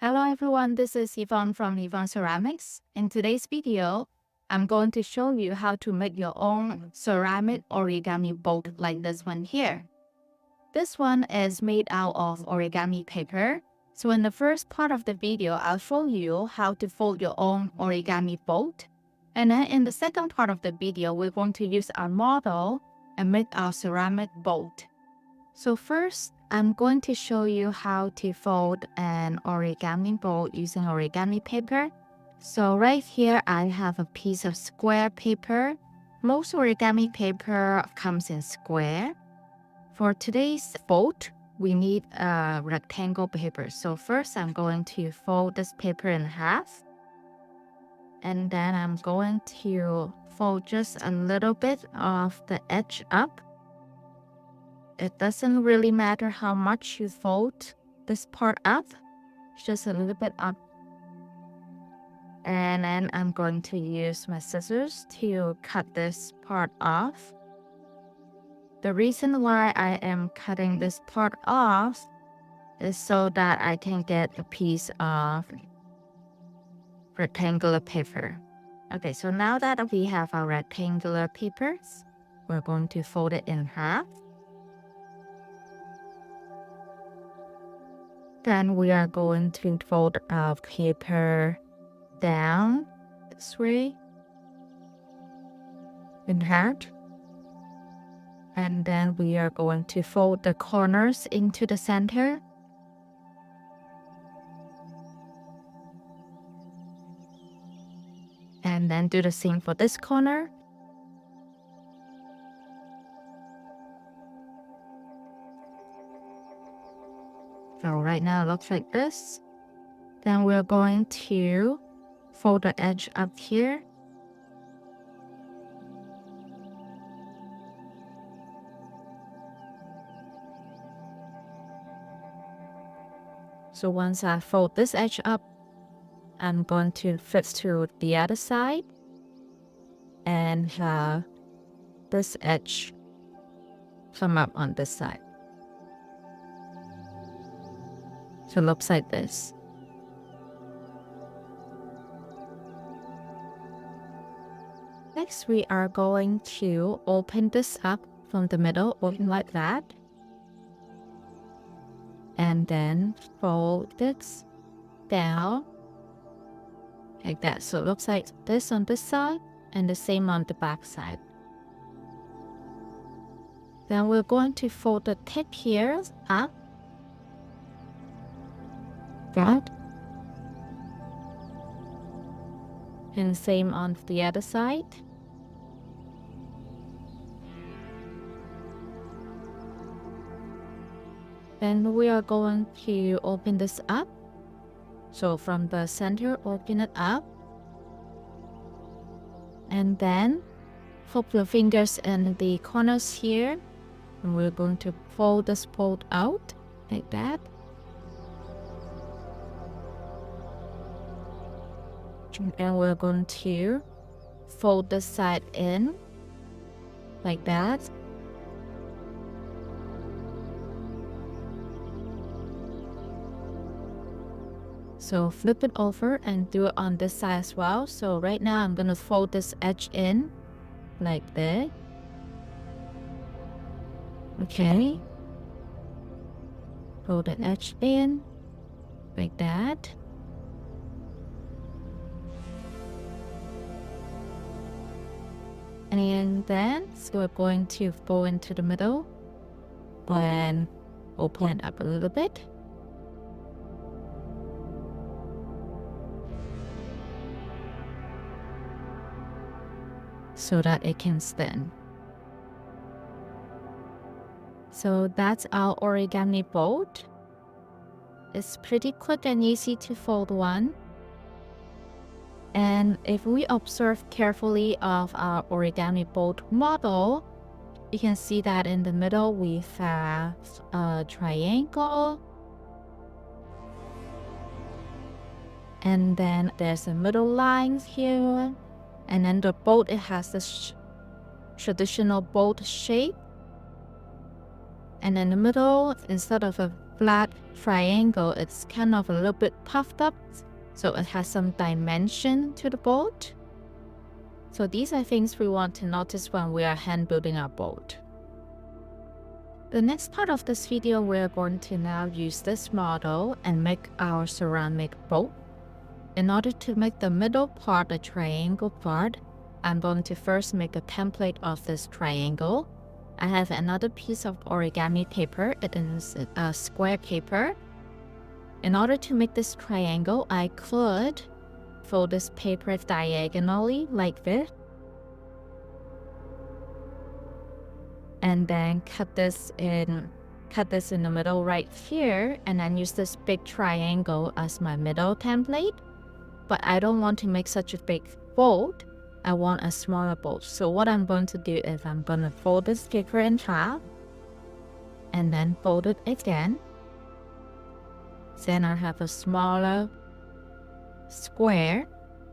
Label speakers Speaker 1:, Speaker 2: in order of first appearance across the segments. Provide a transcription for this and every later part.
Speaker 1: Hello everyone, this is Yvonne from Yvonne Ceramics. In today's video, I'm going to show you how to make your own ceramic origami boat like this one here. This one is made out of origami paper. So in the first part of the video, I'll show you how to fold your own origami boat. And then in the second part of the video, we're going to use our model and make our ceramic boat. So first, I'm going to show you how to fold an origami boat using origami paper. So right here, I have a piece of square paper. Most origami paper comes in square. For today's boat, we need a rectangle paper. So first, I'm going to fold this paper in half. And then I'm going to fold just a little bit of the edge up. It doesn't really matter how much you fold this part up, just a little bit up. And then I'm going to use my scissors to cut this part off. The reason why I am cutting this part off is so that I can get a piece of rectangular paper. Okay, so now that we have our rectangular papers, we're going to fold it in half. Then we are going to fold our paper down this way in half. And then we are going to fold the corners into the center. And then do the same for this corner. So right now it looks like this. Then we're going to fold the edge up here. So once I fold this edge up, I'm going to flip to the other side and have this edge come up on this side. So it looks like this. Next, we are going to open this up from the middle, open like that. And then fold this down like that. So it looks like this on this side and the same on the back side. Then we're going to fold the tip here up. That. And same on the other side. Then we are going to open this up. So from the center, open it up. And then put your fingers in the corners here. And we're going to fold this bolt out like that. And we're going to fold this side in like that. So flip it over and do it on this side as well. So right now I'm going to fold this edge in like that. Okay. Fold the edge in like that. And then so we're going to go into the middle and open it up a little bit. So that it can stand. So that's our origami boat. It's pretty quick and easy to fold one. And if we observe carefully of our origami boat model, you can see that in the middle we have a triangle. And then there's a middle line here. And then the boat, it has this traditional boat shape. And in the middle, instead of a flat triangle, it's kind of a little bit puffed up, so it has some dimension to the boat. So these are things we want to notice when we are hand building our boat. The next part of this video, we're going to now use this model and make our ceramic boat. In order to make the middle part, the triangle part, I'm going to first make a template of this triangle. I have another piece of origami paper. It is a square paper. In order to make this triangle, I could fold this paper diagonally like this. And then cut this in the middle right here, and then use this big triangle as my middle template. But I don't want to make such a big boat. I want a smaller boat. So what I'm going to do is I'm going to fold this paper in half and then fold it again. Then I have a smaller square.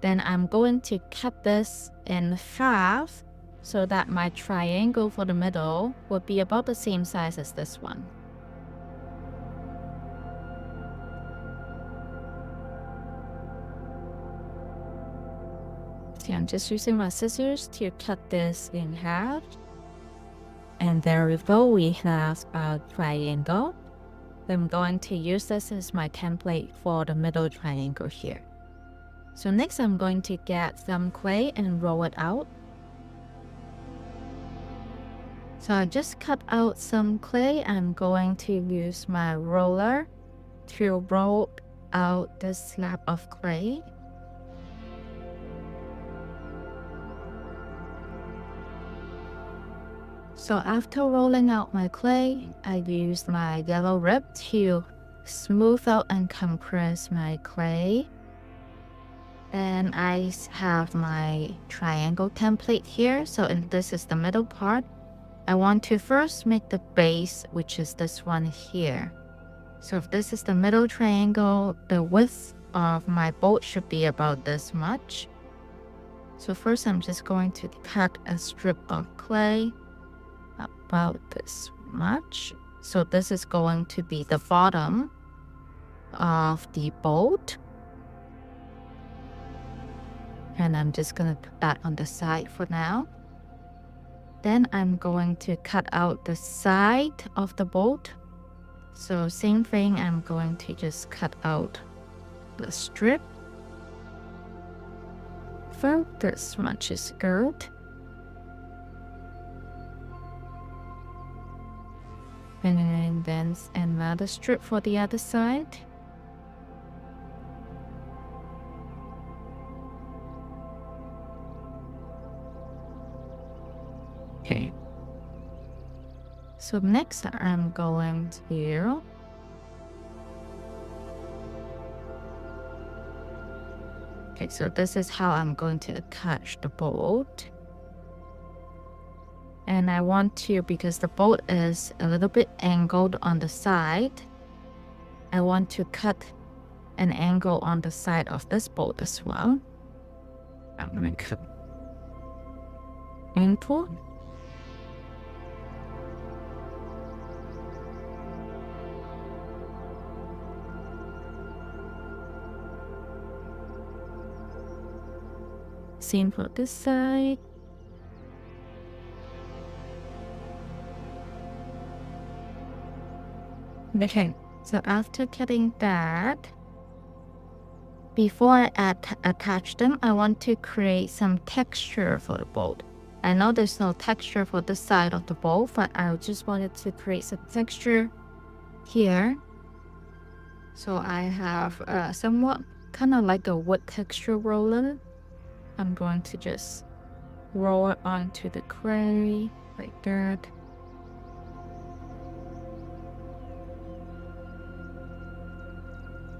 Speaker 1: Then I'm going to cut this in half so that my triangle for the middle will be about the same size as this one. So I'm just using my scissors to cut this in half. And there we go, we have our triangle. I'm going to use this as my template for the middle triangle here. So next I'm going to get some clay and roll it out. So I just cut out some clay. I'm going to use my roller to roll out this slab of clay. So after rolling out my clay, I used my yellow rib to smooth out and compress my clay. And I have my triangle template here. So this is the middle part. I want to first make the base, which is this one here. So if this is the middle triangle, the width of my boat should be about this much. So first I'm just going to cut a strip of clay about this much. So this is going to be the bottom of the boat. And I'm just going to put that on the side for now. Then I'm going to cut out the side of the boat. So same thing, I'm going to just cut out the strip. For this much is good. And then another strip for the other side. Okay. So next I'm going to so this is how I'm going to attach the boat. And I want to, because the boat is a little bit angled on the side, I want to cut an angle on the side of this boat as well. I'm going to cut angle. Same for this side. Okay, so after cutting that, before I attach them, I want to create some texture for the boat. I know there's no texture for this side of the boat, but I just wanted to create some texture here. So I have somewhat kind of like a wood texture roller. I'm going to just roll it onto the clay like that.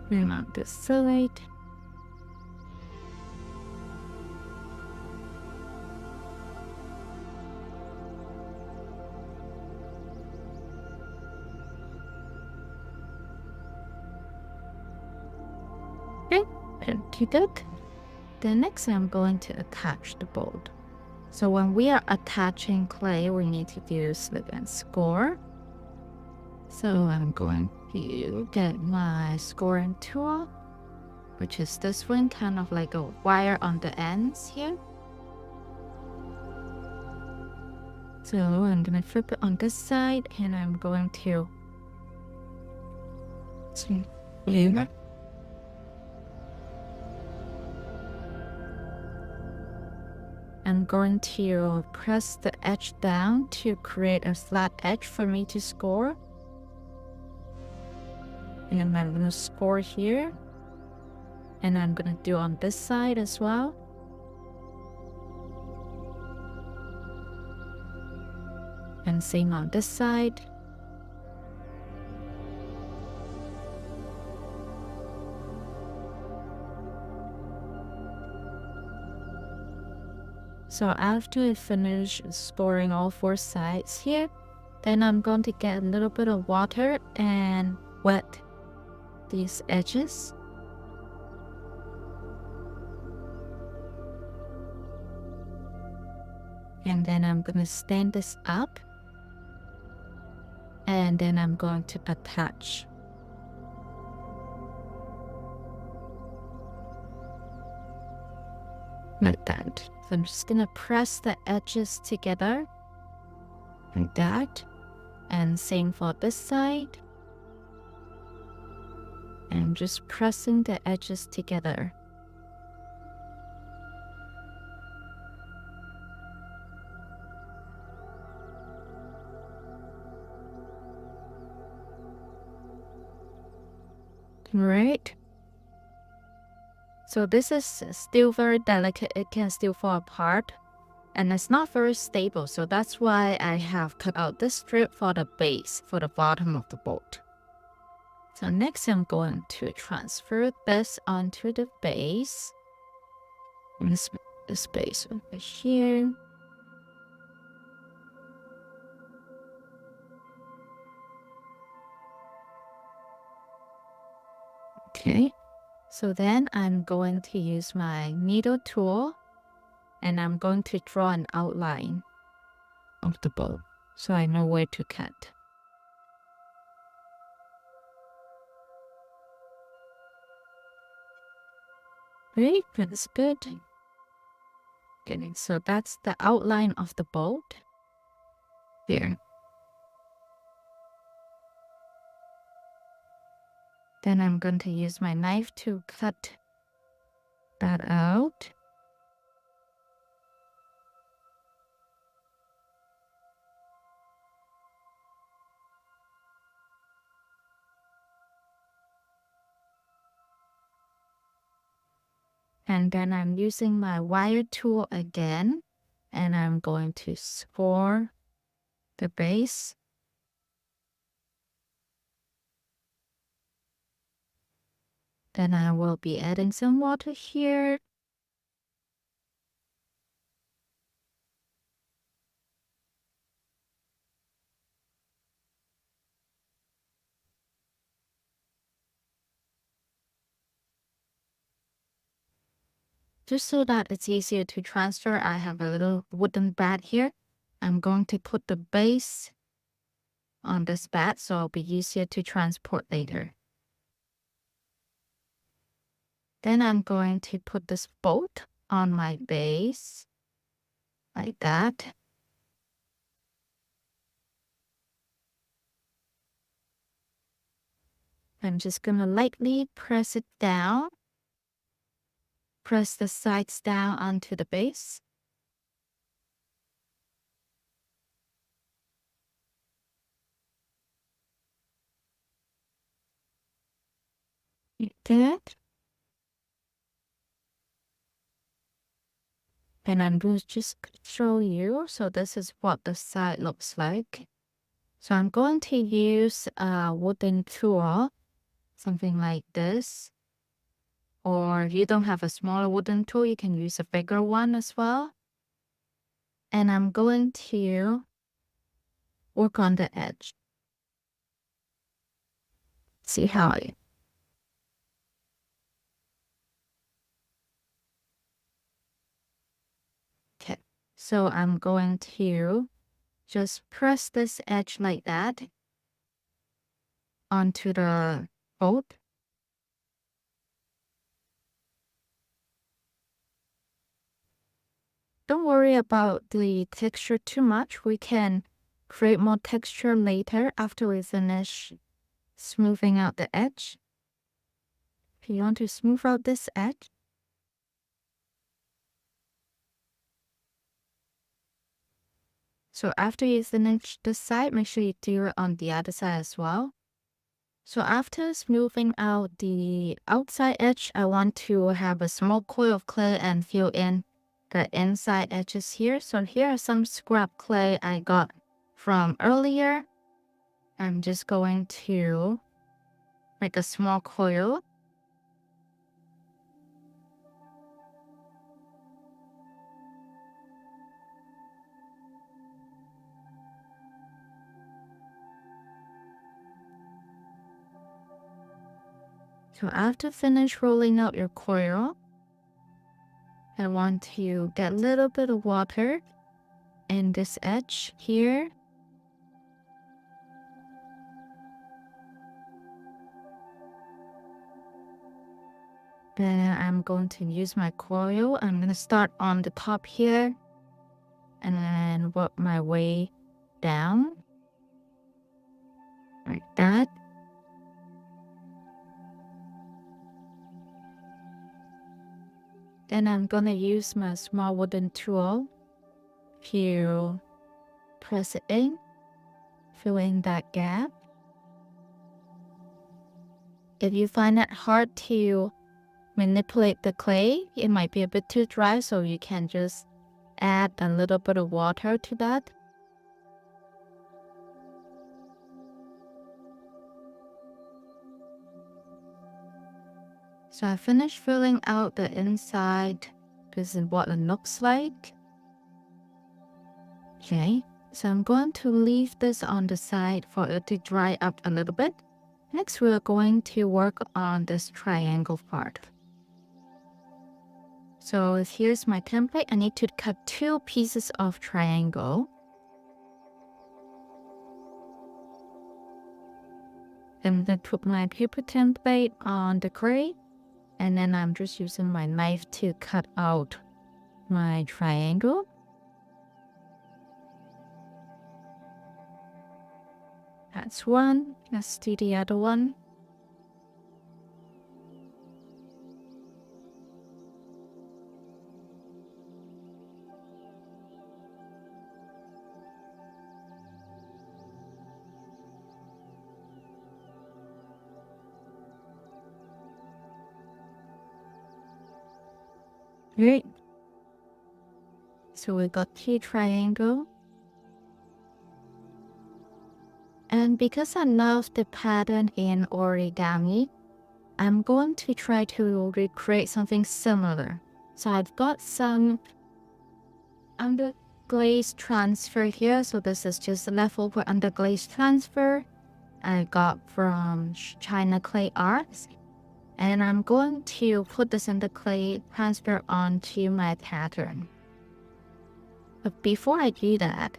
Speaker 1: Bring out this side. Okay, and do that. Then next I'm going to attach the boat. So when we are attaching clay, we need to do slip and score. So I'm going to get my scoring tool, which is this one, kind of like a wire on the ends here. So I'm gonna flip it on this side, and I'm going to leave. I'm going to press the edge down to create a flat edge for me to score. And I'm gonna score here. And I'm gonna do on this side as well. And same on this side. So after I finish scoring all 4 sides here, then I'm going to get a little bit of water and wet these edges. And then I'm going to stand this up. And then I'm going to attach. Like that. So I'm just gonna press the edges together like that. And same for this side. And just pressing the edges together. Right. So this is still very delicate. It can still fall apart. And it's not very stable. So that's why I have cut out this strip for the base, for the bottom of the boat. So next I'm going to transfer this onto the base. This base over here. Okay. So then I'm going to use my needle tool, and I'm going to draw an outline of the boat so I know where to cut. Great, that's good. Okay, so that's the outline of the boat. There. Then I'm going to use my knife to cut that out. And then I'm using my wire tool again, and I'm going to score the base. Then I will be adding some water here. Just so that it's easier to transfer, I have a little wooden bat here. I'm going to put the base on this bat so it'll be easier to transport later. Then I'm going to put this bolt on my base, like that. I'm just gonna lightly press it down. Press the sides down onto the base. Like that. And I'm going to just show you. So this is what the side looks like. So I'm going to use a wooden tool, something like this. Or if you don't have a smaller wooden tool, you can use a bigger one as well. And I'm going to work on the edge. See how I... Okay. So I'm going to just press this edge like that. onto the boat. Don't worry about the texture too much. We can create more texture later after we finish smoothing out the edge. If you want to smooth out this edge, so after you finish this side, make sure you do it on the other side as well. So after smoothing out the outside edge, I want to have a small coil of clay and fill in the inside edges here. So here are some scrap clay I got from earlier. I'm just going to make a small coil. So after finish rolling out your coil, I want to get a little bit of water in this edge here. Then I'm going to use my coil. I'm going to start on the top here and then work my way down like that. Then I'm going to use my small wooden tool to press it in, fill in that gap. If you find it hard to manipulate the clay, it might be a bit too dry, so you can just add a little bit of water to that. So I finished filling out the inside. This is what it looks like. Okay, so I'm going to leave this on the side for it to dry up a little bit. Next, we're going to work on this triangle part. So here's my template. I need to cut 2 pieces of triangle. I'm going to put my paper template on the gray, and then I'm just using my knife to cut out my triangle. That's one. Let's do the other one. Great. So we got 2 triangle. And because I love the pattern in origami, I'm going to try to recreate something similar. So I've got some underglaze transfer here. So this is just leftover underglaze transfer I got from China Clay Arts. And I'm going to put this in the clay transfer onto my pattern. But before I do that,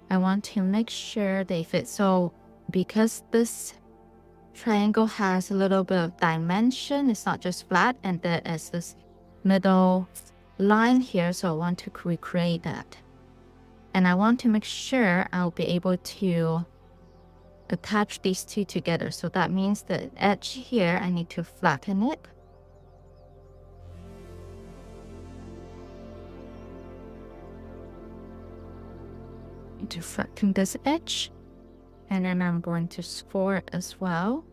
Speaker 1: I want to make sure they fit. So because this triangle has a little bit of dimension, it's not just flat, and there is this middle line here, so I want to recreate that. And I want to make sure I'll be able to attach these 2 together. So that means the edge here, I need to flatten it. To flatten this edge, and then I'm going to score it as well.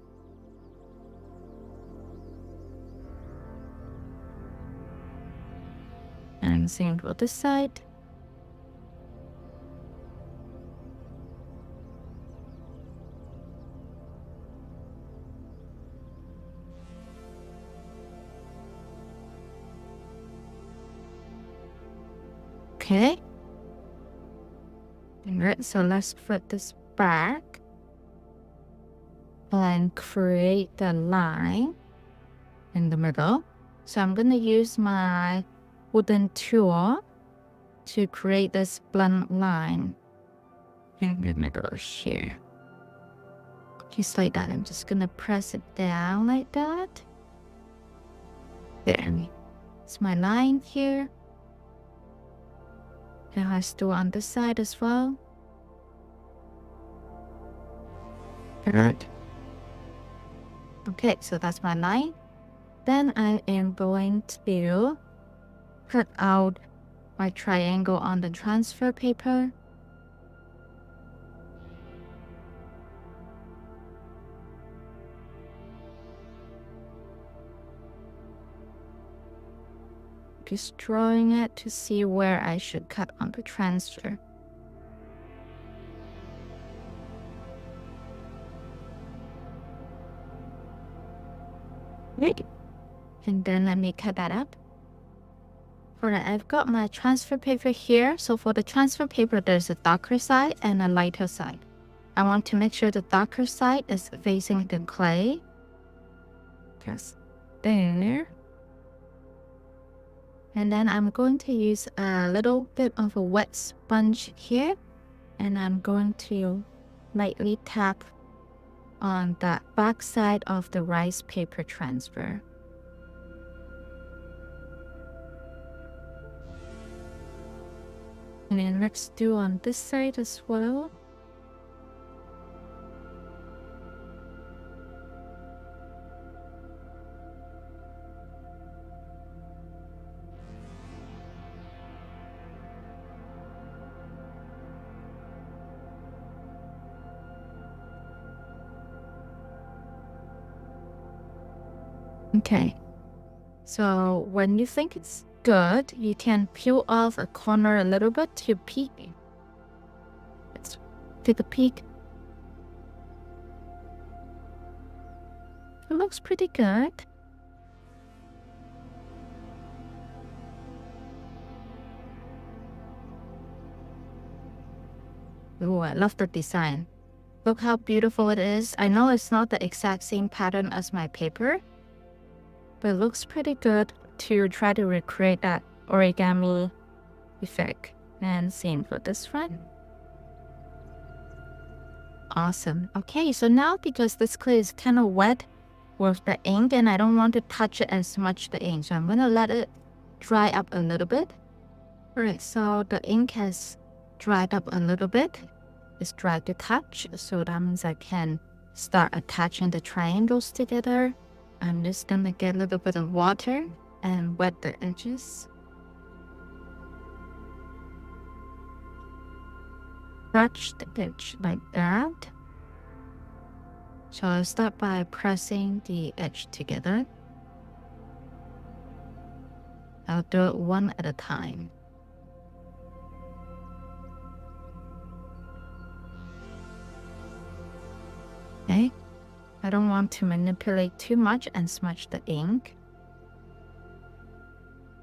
Speaker 1: And same for this side. Okay. Alright, so let's flip this back and create the line in the middle. So I'm going to use my wooden tool to create this blunt line in the middle here. Just like that. I'm just gonna press it down like that. There. It's my line here. And I do on this side as well. Alright. Okay, so that's my line. Then I am going to cut out my triangle on the transfer paper. Just drawing it to see where I should cut on the transfer. Right. And then let me cut that up. Alright, I've got my transfer paper here. So for the transfer paper, there's a darker side and a lighter side. I want to make sure the darker side is facing the clay. Just there. And then I'm going to use a little bit of a wet sponge here. And I'm going to lightly tap on the back side of the rice paper transfer. And then let's do on this side as well. Okay, so when you think it's good, you can peel off a corner a little bit to peek. Let's take a peek. It looks pretty good. Oh, I love the design. Look how beautiful it is. I know it's not the exact same pattern as my paper, but it looks pretty good to try to recreate that origami effect. And same for this one. Awesome. Okay, so now because this clay is kind of wet with the ink and I don't want to touch it as much, the ink, so I'm going to let it dry up a little bit. Alright, so the ink has dried up a little bit. It's dry to touch, so that means I can start attaching the triangles together. I'm just gonna get a little bit of water and wet the edges. Touch the edge like that. So I'll start by pressing the edge together. I'll do it one at a time. Okay. I don't want to manipulate too much and smudge the ink.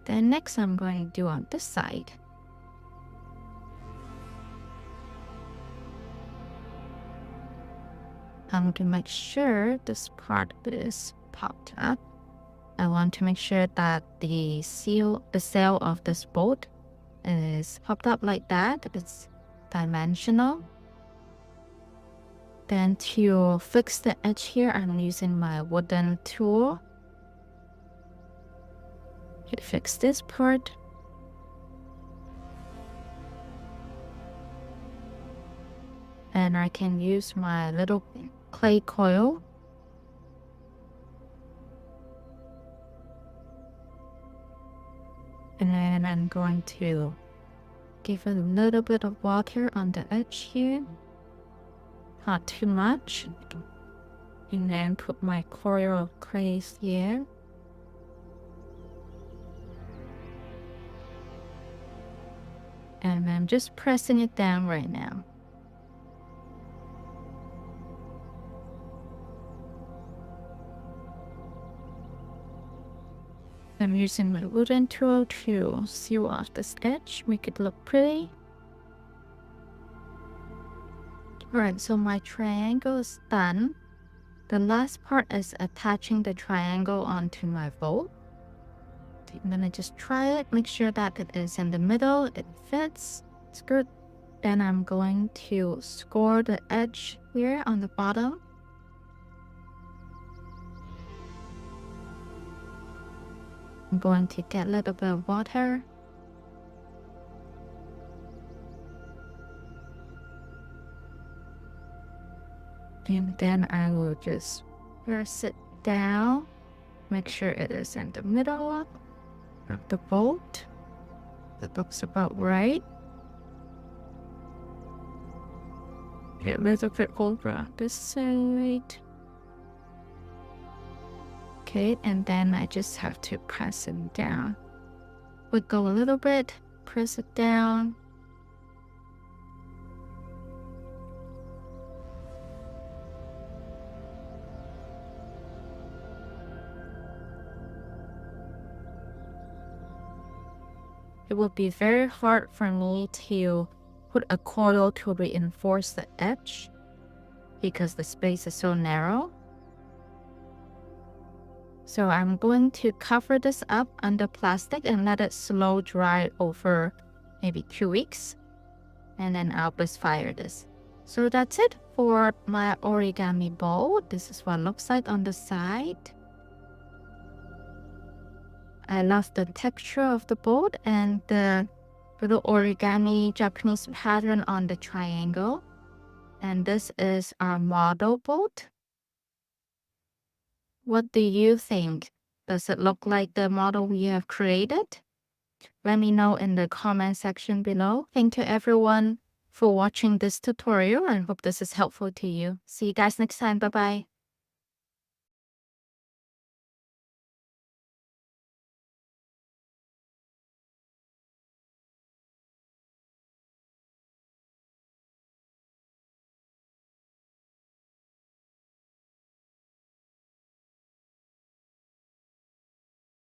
Speaker 1: Then next I'm going to do on this side. I'm going to make sure this part is popped up. I want to make sure that the sail of this boat is popped up like that. It's dimensional. Then to fix the edge here, I'm using my wooden tool to fix this part. And I can use my little clay coil. And then I'm going to give a little bit of water on the edge here. Not too much. And then put my coil of clay here. And I'm just pressing it down right now. I'm using my wooden tool to seal off this edge, make it look pretty. Alright, so my triangle is done. The last part is attaching the triangle onto my bowl. I'm gonna just try it, make sure that it is in the middle, it fits, it's good. Then I'm going to score the edge here on the bottom I'm going to get a little bit of water. And then I will just press it down. Make sure it is in the middle of the boat. That looks about right. A little bit over this side. Okay, and then I just have to press it down. Wiggle a little bit, press it down. It would be very hard for me to put a coil to reinforce the edge because the space is so narrow. So I'm going to cover this up under plastic and let it slow dry over maybe 2 weeks. And then I'll just fire this. So that's it for my origami bowl. This is what it looks like on the side. I love the texture of the boat and the little origami Japanese pattern on the triangle. And this is our model boat. What do you think? Does it look like the model we have created? Let me know in the comment section below. Thank you everyone for watching this tutorial. I hope this is helpful to you. See you guys next time. Bye-bye.